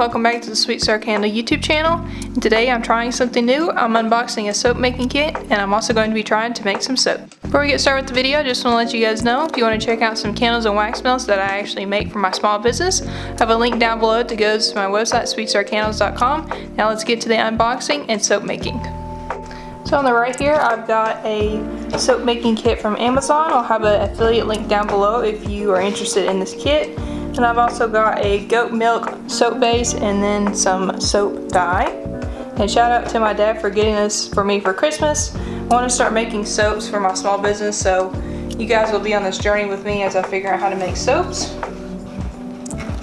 welcome back to the Sweet Star Candle YouTube channel. And today I'm trying something new. I'm unboxing a soap making kit, and I'm also going to be trying to make some soap. Before we get started with the video, I just want to let you guys know if you want to check out some candles and wax melts that I actually make for my small business, I have a link down below that goes to my website sweetstarcandles.com. Now let's get to the unboxing and soap making. So on the right here, I've got a soap making kit from Amazon. I'll have an affiliate link down below if you are interested in this kit. And I've also got a goat milk soap base and then some soap dye. And shout out to my dad for getting this for me for Christmas. I want to start making soaps for my small business, so you guys will be on this journey with me as I figure out how to make soaps.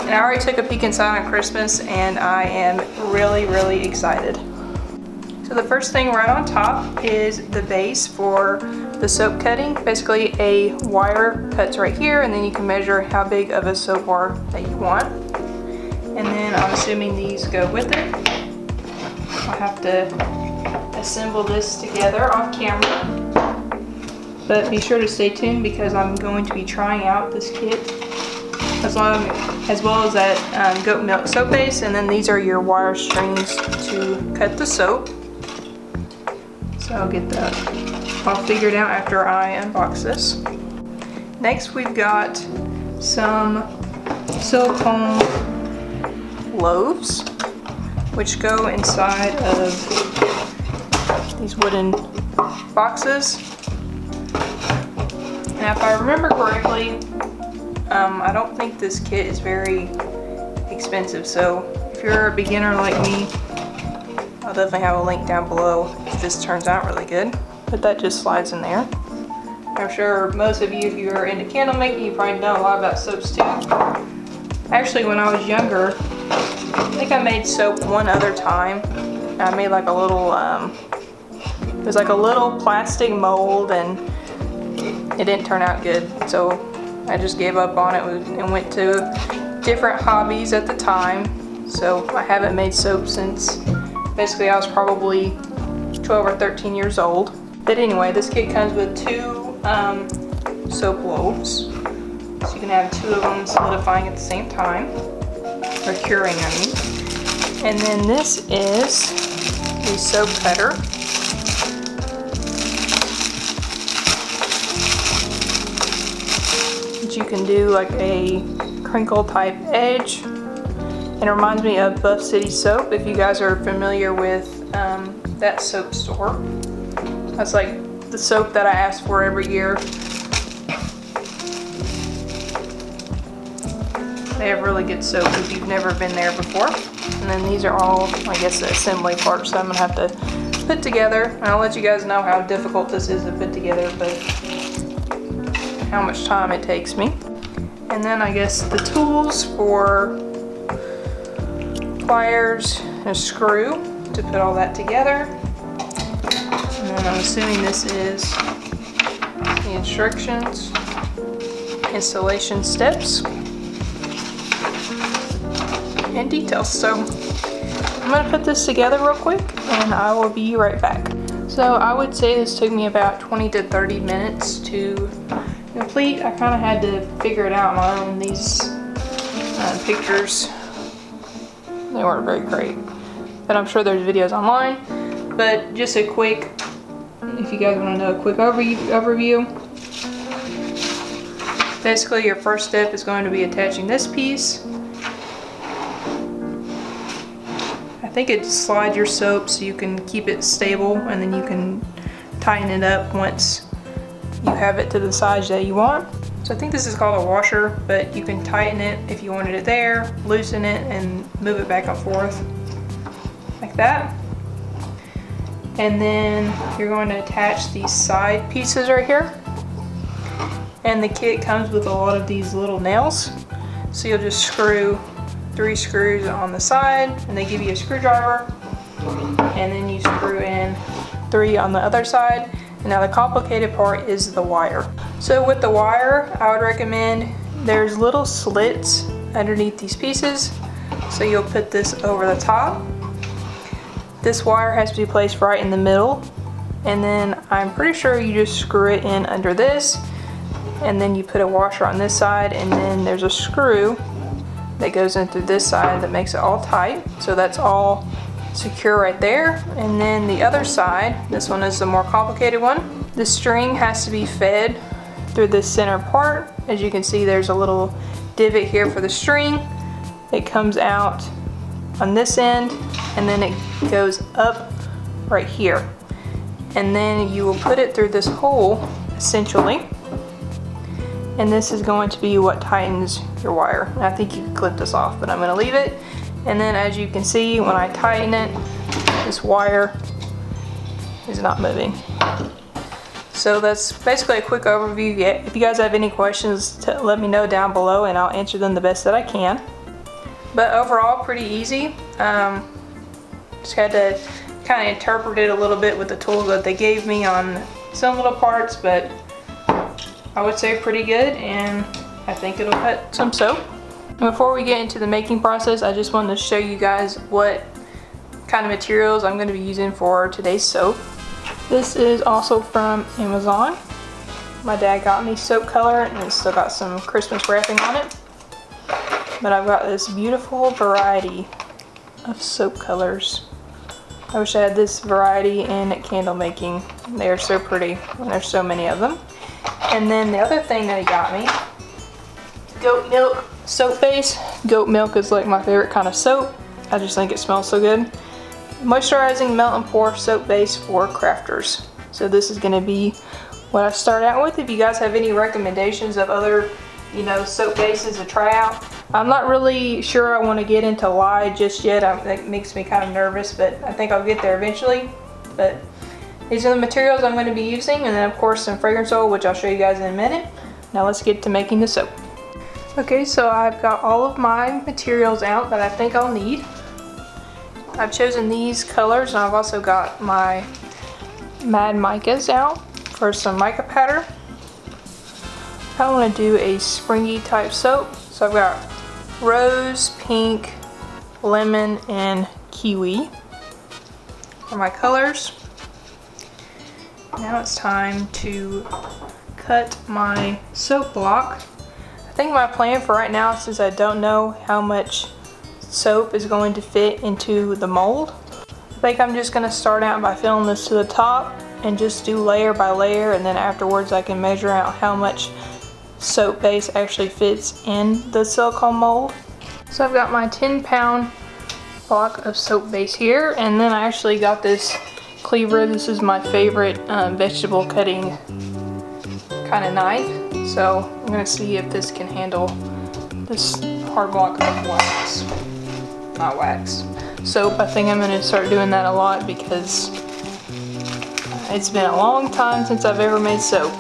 And I already took a peek inside on Christmas and I am really excited. So the first thing right on top is the base for the soap cutting. Basically a wire cuts right here, and then you can measure how big of a soap bar that you want. And then I'm assuming these go with it. I'll have to assemble this together off camera. But be sure to stay tuned because I'm going to be trying out this kit as well as that goat milk soap base, and then these are your wire strings to cut the soap. So I'll get that all figured out after I unbox this. Next we've got some silicone loaves which go inside of these wooden boxes. Now if I remember correctly, I don't think this kit is very expensive, so if you're a beginner like me, I'll definitely have a link down below if this turns out really good. But that just slides in there. I'm sure most of you, if you're into candle making, you probably know a lot about soaps too. Actually, when I was younger, I think I made soap one other time. I made like a little, it was like a little plastic mold, and it didn't turn out good. So I just gave up on it and went to different hobbies at the time. So I haven't made soap since basically I was probably 12 or 13 years old. But anyway, this kit comes with two soap loaves. So you can have two of them solidifying at the same time. Or curing, I mean. And then this is the soap cutter. Which you can do like a crinkle type edge. And it reminds me of Buff City Soap, if you guys are familiar with that soap store. That's like the soap that I ask for every year. They have really good soap if you've never been there before. And then these are all, I guess, the assembly parts that I'm gonna have to put together. And I'll let you guys know how difficult this is to put together, but how much time it takes me. And then I guess the tools for pliers and a screw to put all that together. And then I'm assuming this is the instructions, installation steps, and details. So I'm going to put this together real quick and I will be right back. So I would say this took me about 20 to 30 minutes to complete. I kind of had to figure it out on my own. These pictures, they weren't very great, but I'm sure there's videos online. But just a quick, if you guys want to know a quick overview. Basically your first step is going to be attaching this piece. I think it slides your soap so you can keep it stable, and then you can tighten it up once you have it to the size that you want. So I think this is called a washer, but you can tighten it if you wanted it there, loosen it, and move it back and forth like that. And then you're going to attach these side pieces right here. And the kit comes with a lot of these little nails. So you'll just screw 3 screws on the side, and they give you a screwdriver. And then you screw in 3 on the other side. And now the complicated part is the wire. So with the wire, I would recommend there's little slits underneath these pieces. So you'll put this over the top. This wire has to be placed right in the middle, and then I'm pretty sure you just screw it in under this, and then you put a washer on this side, and then there's a screw that goes in through this side that makes it all tight. So that's all secure right there. And then the other side, this one is the more complicated one. The string has to be fed through this center part. As you can see, there's a little divot here for the string. It comes out on this end and then it goes up right here. And then you will put it through this hole essentially. And this is going to be what tightens your wire. I think you can clip this off, but I'm going to leave it. And then as you can see, when I tighten it, this wire is not moving. So that's basically a quick overview. If you guys have any questions, let me know down below and I'll answer them the best that I can. But overall, pretty easy. Just had to kind of interpret it a little bit with the tools that they gave me on some little parts, but I would say pretty good, and I think it'll cut some soap. Before we get into the making process, I just wanted to show you guys what kind of materials I'm going to be using for today's soap. This is also from Amazon. My dad got me soap color and it's still got some Christmas wrapping on it. But I've got this beautiful variety of soap colors. I wish I had this variety in candle making. They are so pretty and there's so many of them. And then the other thing that he got me, goat milk soap base. Goat milk is like my favorite kind of soap. I just think it smells so good. Moisturizing melt and pour soap base for crafters. So this is going to be what I start out with. If you guys have any recommendations of other, soap bases to try out. I'm not really sure I want to get into lye just yet. That makes me kind of nervous, but I think I'll get there eventually. But these are the materials I'm going to be using, and then of course some fragrance oil, which I'll show you guys in a minute. Now let's get to making the soap. Okay, so I've got all of my materials out that I think I'll need. I've chosen these colors, and I've also got my Mad Micas out for some mica powder. I want to do a springy type soap, so I've got rose, pink, lemon, and kiwi for my colors. Now it's time to cut my soap block. I think my plan for right now, since I don't know how much soap is going to fit into the mold, I think I'm just going to start out by filling this to the top and just do layer by layer, and then afterwards I can measure out how much soap base actually fits in the silicone mold. So I've got my 10-pound block of soap base here, and then I actually got this cleaver. This is my favorite vegetable cutting kind of knife. So I'm going to see if this can handle this hard block of wax. Not wax. Soap. I think I'm going to start doing that a lot because it's been a long time since I've ever made soap.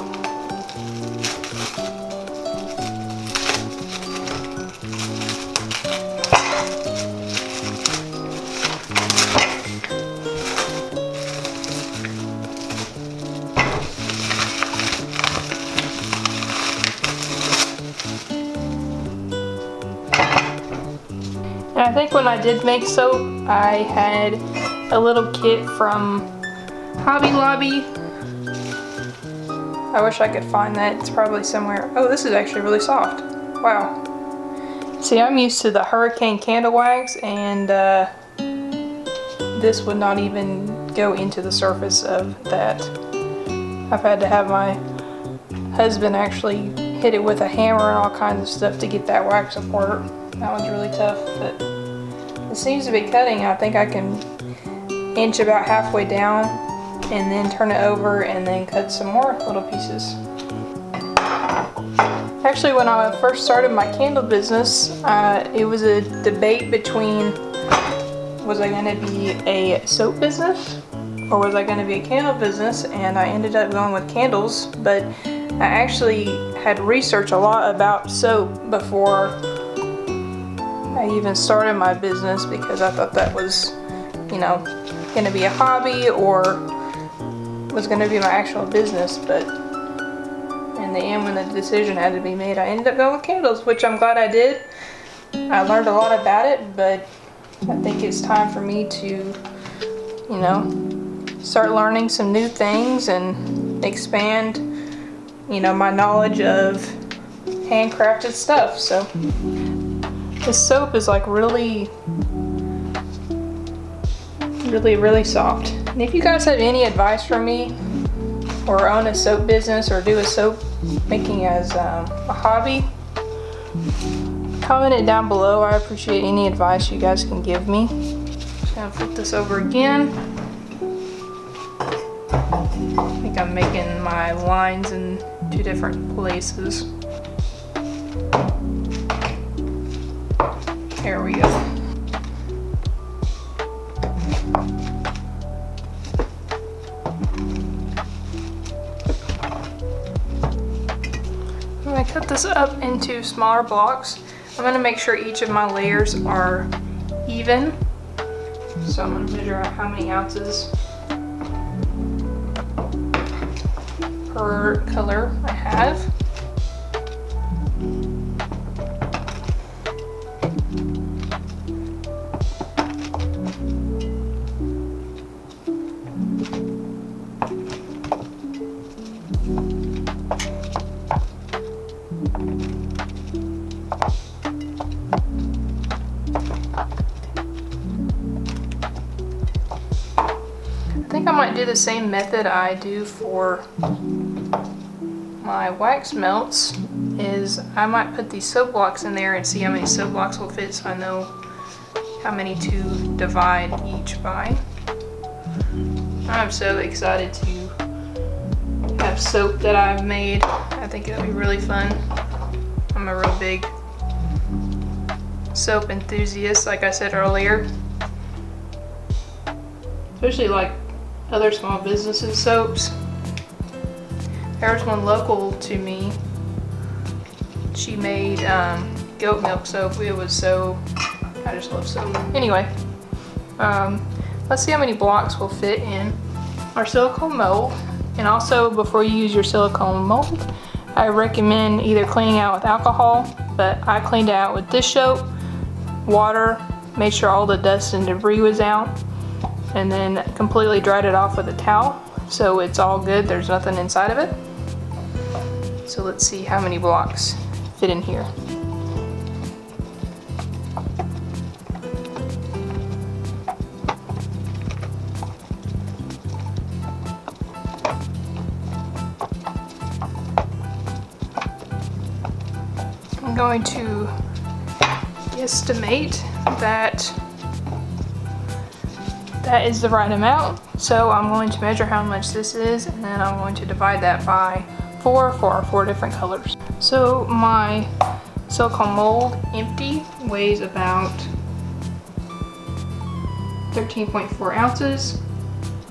And I think when I did make soap, I had a little kit from Hobby Lobby. I wish I could find that. It's probably somewhere. Oh, this is actually really soft. Wow. See, I'm used to the Hurricane candle wax, and this would not even go into the surface of that. I've had to have my husband actually hit it with a hammer and all kinds of stuff to get that wax apart. That one's really tough, but it seems to be cutting. I think I can inch about halfway down and then turn it over and then cut some more little pieces. Actually, when I first started my candle business, it was a debate between, was I going to be a soap business or was I going to be a candle business, and I ended up going with candles. But I actually had researched a lot about soap before I even started my business, because I thought that was, going to be a hobby or was going to be my actual business. But in the end, when the decision had to be made, I ended up going with candles, which I'm glad I did. I learned a lot about it, but I think it's time for me to, start learning some new things and expand, my knowledge of handcrafted stuff. So This soap is like really soft. And if you guys have any advice for me, or own a soap business, or do a soap making as a hobby, comment it down below. I appreciate any advice you guys can give me. Just gonna flip this over again. I think I'm making my lines in two different places. There we go. I'm going to cut this up into smaller blocks. I'm going to make sure each of my layers are even. So I'm going to measure out how many ounces per color I have. I think I might do the same method I do for my wax melts, is I might put these soap blocks in there and see how many soap blocks will fit, so I know how many to divide each by. I'm so excited to have soap that I've made. I think it'll be really fun. I'm a real big soap enthusiast, like I said earlier. Especially like other small businesses soaps. There's one local to me. She made goat milk soap. It was so, I just love soap. Anyway, let's see how many blocks will fit in our silicone mold. And also, before you use your silicone mold, I recommend either cleaning out with alcohol, but I cleaned it out with dish soap, water, made sure all the dust and debris was out, and then completely dried it off with a towel, so it's all good, there's nothing inside of it. So let's see how many blocks fit in here. I'm going to estimate that is the right amount. So I'm going to measure how much this is, and then I'm going to divide that by 4 for our 4 different colors. So my silicone mold empty weighs about 13.4 ounces.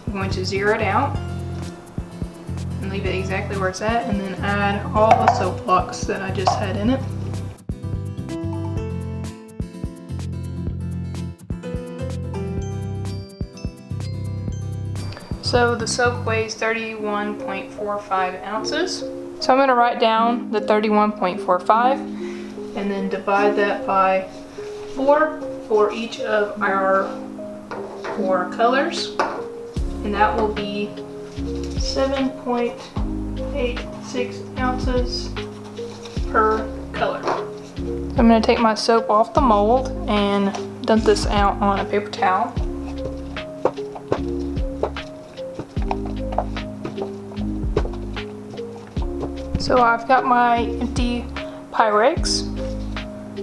I'm going to zero it out and leave it exactly where it's at, and then add all the soap blocks that I just had in it. So the soap weighs 31.45 ounces. So I'm going to write down the 31.45 and then divide that by 4 for each of our 4 colors. And that will be 7.86 ounces per color. So I'm going to take my soap off the mold and dump this out on a paper towel. So I've got my empty Pyrex.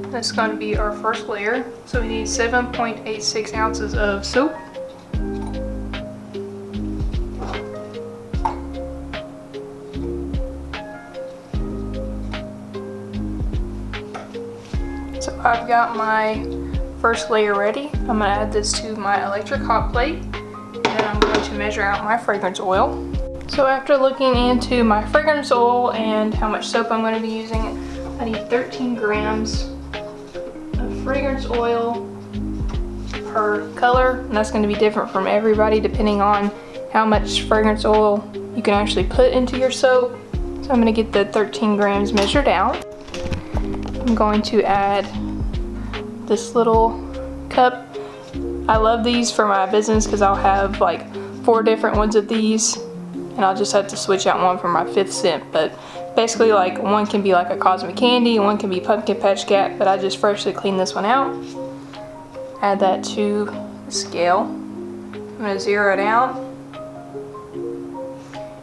That's going to be our first layer. So we need 7.86 ounces of soap. So I've got my first layer ready. I'm going to add this to my electric hot plate, and then I'm going to measure out my fragrance oil. So after looking into my fragrance oil and how much soap I'm going to be using, I need 13 grams of fragrance oil per color, and that's going to be different from everybody depending on how much fragrance oil you can actually put into your soap. So I'm going to get the 13 grams measured out. I'm going to add this little cup. I love these for my business because I'll have like 4 different ones of these, and I'll just have to switch out one for my 5th scent, but Basically, like, one can be like a cosmic candy and one can be pumpkin patch cat, but I just freshly cleaned this one out. Add that to the scale. I'm gonna zero it out.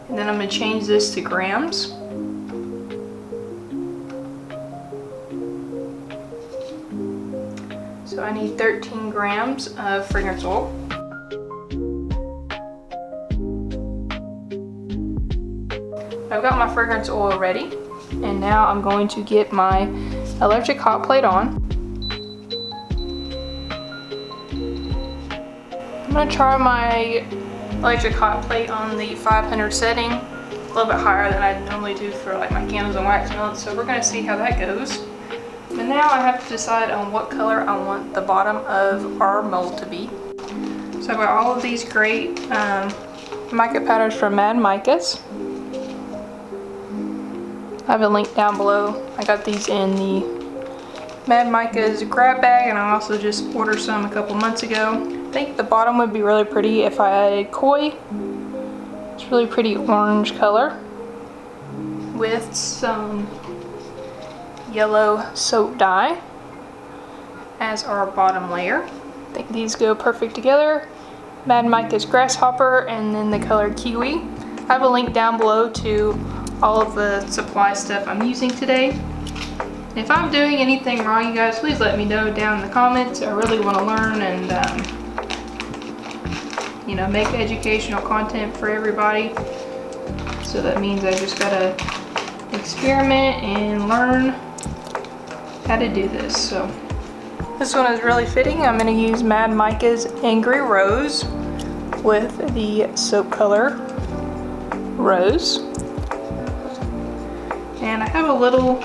And then I'm gonna change this to grams. So I need 13 grams of fragrance oil. I've got my fragrance oil ready, and now I'm going to get my electric hot plate on. I'm going to try my electric hot plate on the 500 setting, a little bit higher than I normally do for like my candles and wax melts, so we're going to see how that goes. And now I have to decide on what color I want the bottom of our mold to be. So I've got all of these great mica powders from Mad Micas. I have a link down below. I got these in the Mad Micas grab bag, and I also just ordered some a couple months ago. I think the bottom would be really pretty if I added koi. It's really pretty orange color with some yellow soap dye as our bottom layer. I think these go perfect together. Mad Mica's grasshopper and then the color kiwi. I have a link down below to all of the supply stuff I'm using today. If I'm doing anything wrong, you guys, please let me know down in the comments. I really want to learn and you know, make educational content for everybody. So that means I just gotta experiment and learn how to do this. So this one is really fitting. I'm going to use Mad Mica's Angry Rose with the soap color Rose. And I have a little,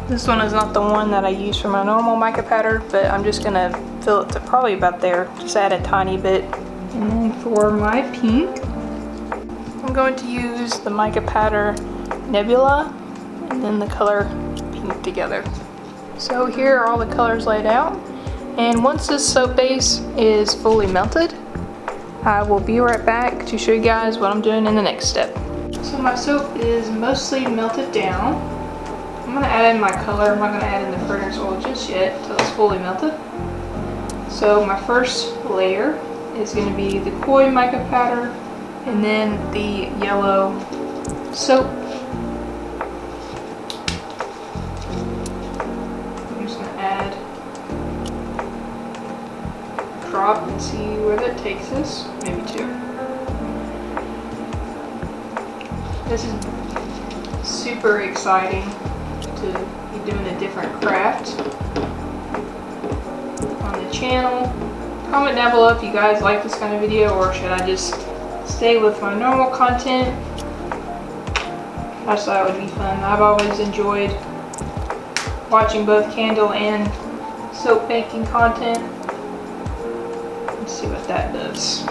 this one is not the one that I use for my normal mica powder, but I'm just going to fill it to probably about there. Just add a tiny bit. And then for my pink, I'm going to use the mica powder Nebula and then the color pink together. So here are all the colors laid out, and once this soap base is fully melted, I will be right back to show you guys what I'm doing in the next step. So my soap is mostly melted down. I'm going to add in my color. I'm not going to add in the fragrance oil just yet until it's fully melted. So my first layer is going to be the koi mica powder and then the yellow soap. Drop and see where that takes us. Maybe two. This is super exciting to be doing a different craft on the channel. Comment down below if you guys like this kind of video, or should I just stay with my normal content. I just thought it would be fun. I've always enjoyed watching both candle and soap making content. Let's see what that does.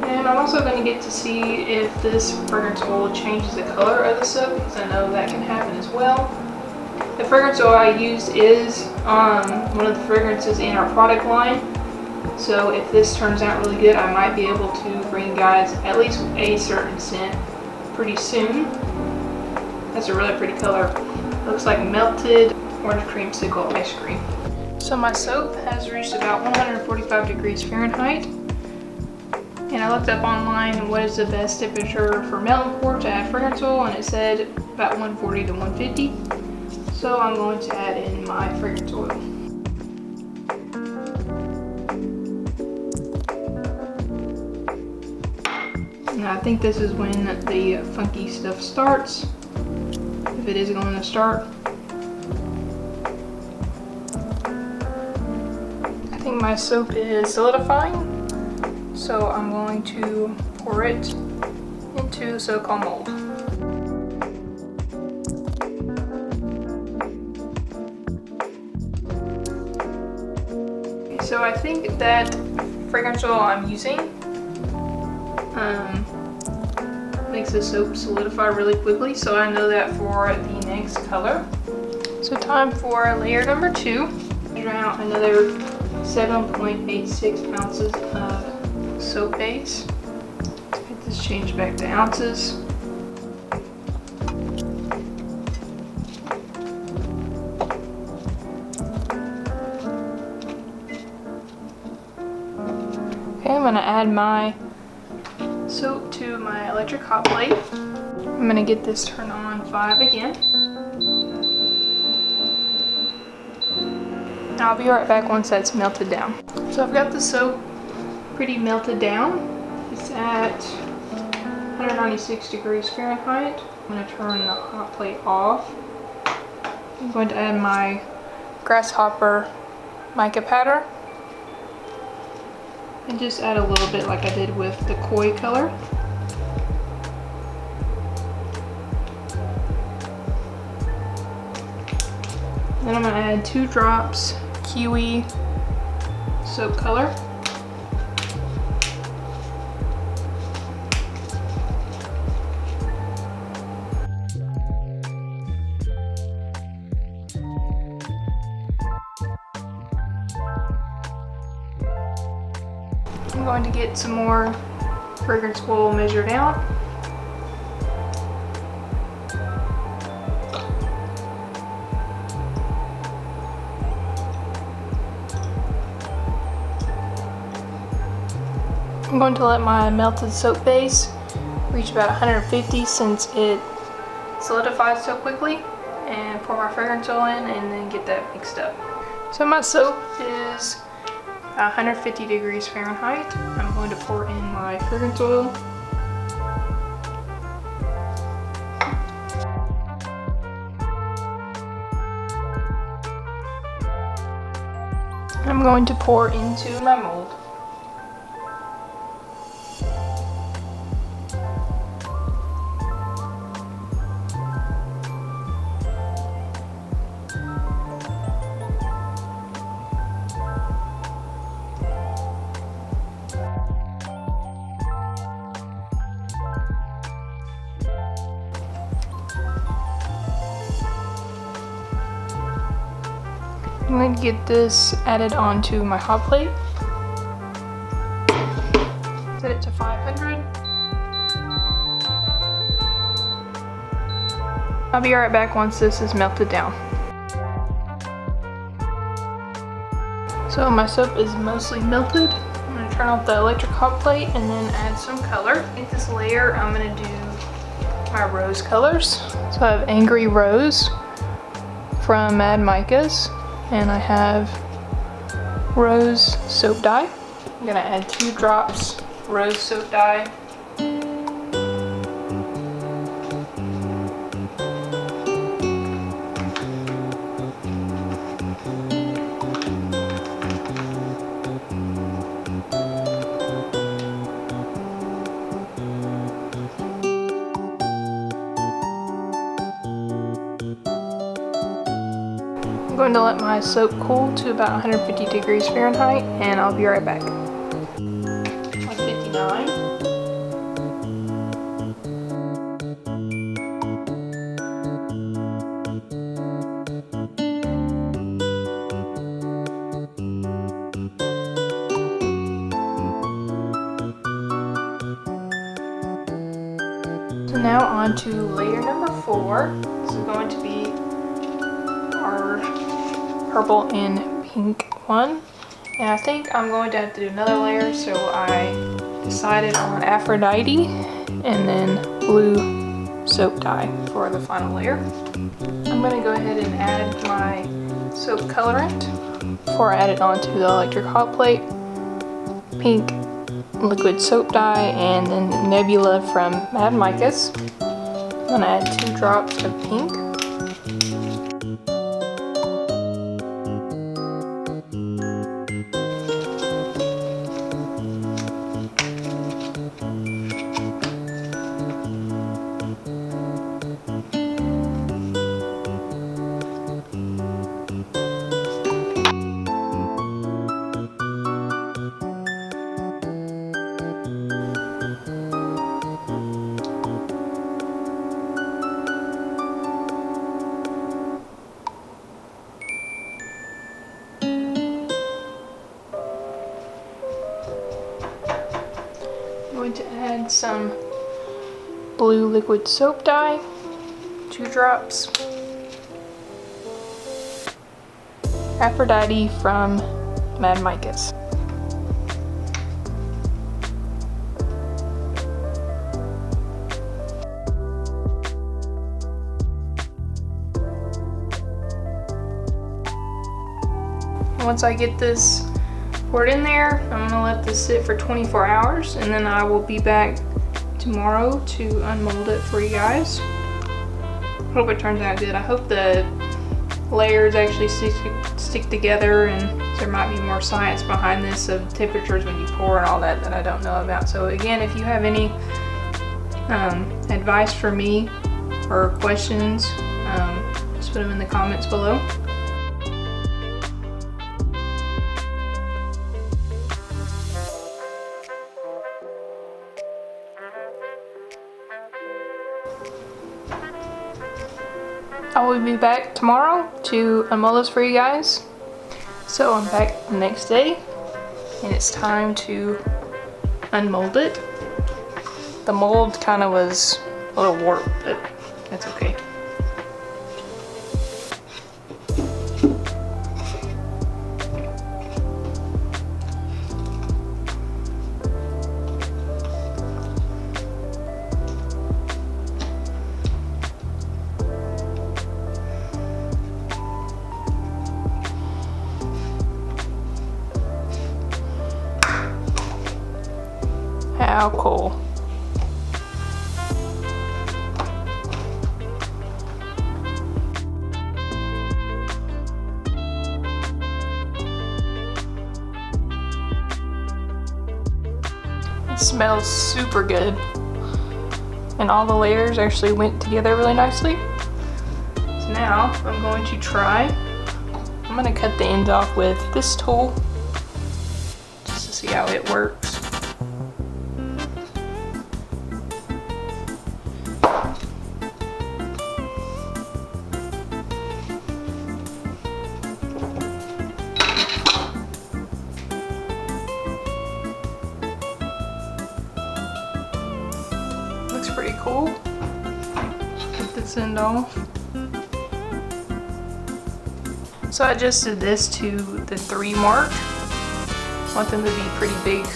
And I'm also going to get to see if this fragrance oil changes the color of the soap, because I know that can happen as well. The fragrance oil I used is one of the fragrances in our product line. So if this turns out really good, I might be able to bring you guys at least a certain scent pretty soon. That's a really pretty color. Looks like melted orange creamsicle ice cream. So my soap has reached about 145 degrees Fahrenheit. And I looked up online what is the best temperature for melt and pour to add fragrance oil, and it said about 140 to 150. So I'm going to add in my fragrance oil. And I think this is when the funky stuff starts, if it is going to start. I think my soap is solidifying, so I'm going to pour it into the so-called mold. So I think that fragrance oil I'm using makes the soap solidify really quickly, so I know that for the next color. So time for layer number 2. Measure out another 7.86 ounces of soap base. Let's change back to ounces. Okay, I'm gonna add my soap to my electric hot plate. I'm gonna get this turned on 5 again. I'll be right back once that's melted down. So I've got the soap pretty melted down. It's at 196 degrees Fahrenheit. I'm going to turn the hot plate off. I'm going to add my grasshopper mica powder. And just add a little bit like I did with the koi color. Then I'm going to add 2 drops kiwi soap color. I'm going to get some more fragrance oil measured out. I'm going to let my melted soap base reach about 150 since it solidifies so quickly, and pour my fragrance oil in and then get that mixed up. So my soap is 150 degrees Fahrenheit. I'm going to pour in my fragrance oil. I'm going to pour into my mold. I'm going to get this added onto my hot plate. Set it to 500. I'll be right back once this is melted down. So my soap is mostly melted. I'm going to turn off the electric hot plate and then add some color. In this layer, I'm going to do my rose colors. So I have Angry Rose from Micas. And I have rose soap dye. I'm gonna add 2 drops rose soap dye. I'm going to let my soap cool to about 150 degrees Fahrenheit, and I'll be right back. 159. So now on to layer number 4. This is going to be our purple and pink one, and I think I'm going to have to do another layer, so I decided on Aphrodite and then blue soap dye for the final layer. I'm going to go ahead and add my soap colorant before I add it onto the electric hot plate. Pink liquid soap dye and then Nebula from Micas. I'm going to add 2 drops of pink. I'm going to add some blue liquid soap dye, 2 drops. Aphrodite from Micas. Once I get this poured in there, I'm gonna let this sit for 24 hours and then I will be back tomorrow to unmold it for you guys. Hope it turns out good. I hope the layers actually stick together, and there might be more science behind this of temperatures when you pour and all that I don't know about. So again, if you have any advice for me or questions, just put them in the comments below. I will be back tomorrow to unmold this for you guys. So I'm back the next day and it's time to unmold it. The mold kind of was a little warped, but that's okay. How cool. It smells super good. And all the layers actually went together really nicely. So now I'm going to try. I'm going to cut the ends off with this tool just to see how it works. Looks pretty cool. Cut this end off. So I just did this to the 3 mark. I want them to be pretty big,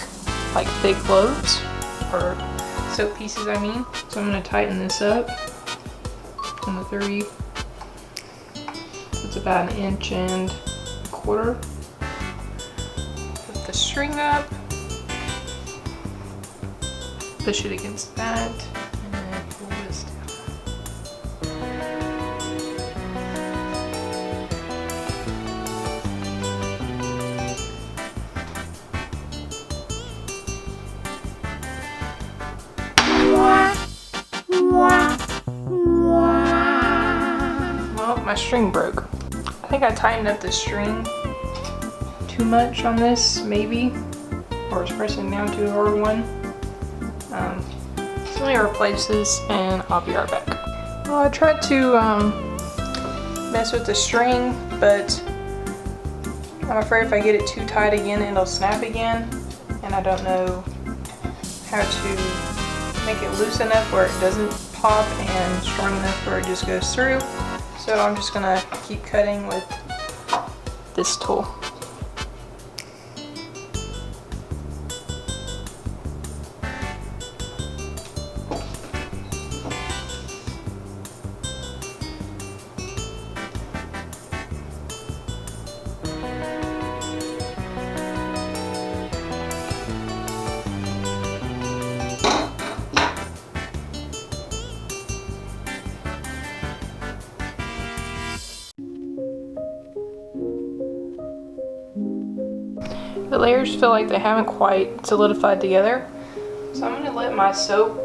like thick loaves, or soap pieces I mean. So I'm going to tighten this up on the 3. It's about 1.25 inches. Put the string up. Push it against that, and then pull this down. Well, my string broke. I think I tightened up the string too much on this, maybe, or it's pressing down too hard one. So let me replace this and I'll be right back. Well, I tried to mess with the string, but I'm afraid if I get it too tight again, it'll snap again. And I don't know how to make it loose enough where it doesn't pop and strong enough where it just goes through. So I'm just gonna keep cutting with this tool. The layers feel like they haven't quite solidified together, so I'm going to let my soap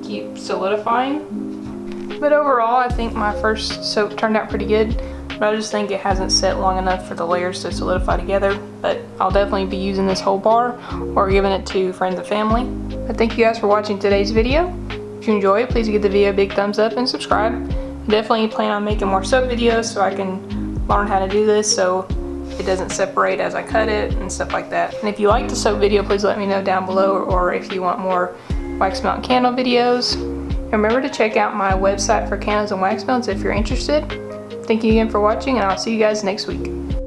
keep solidifying. But overall, I think my first soap turned out pretty good, but I just think it hasn't set long enough for the layers to solidify together. But I'll definitely be using this whole bar or giving it to friends and family. But thank you guys for watching today's video. If you enjoyed, please give the video a big thumbs up and subscribe. I definitely plan on making more soap videos so I can learn how to do this so it doesn't separate as I cut it and stuff like that. And if you like the soap video, please let me know down below, or if you want more wax melt candle videos. And remember to check out my website for candles and wax melts if you're interested. Thank you again for watching, and I'll see you guys next week.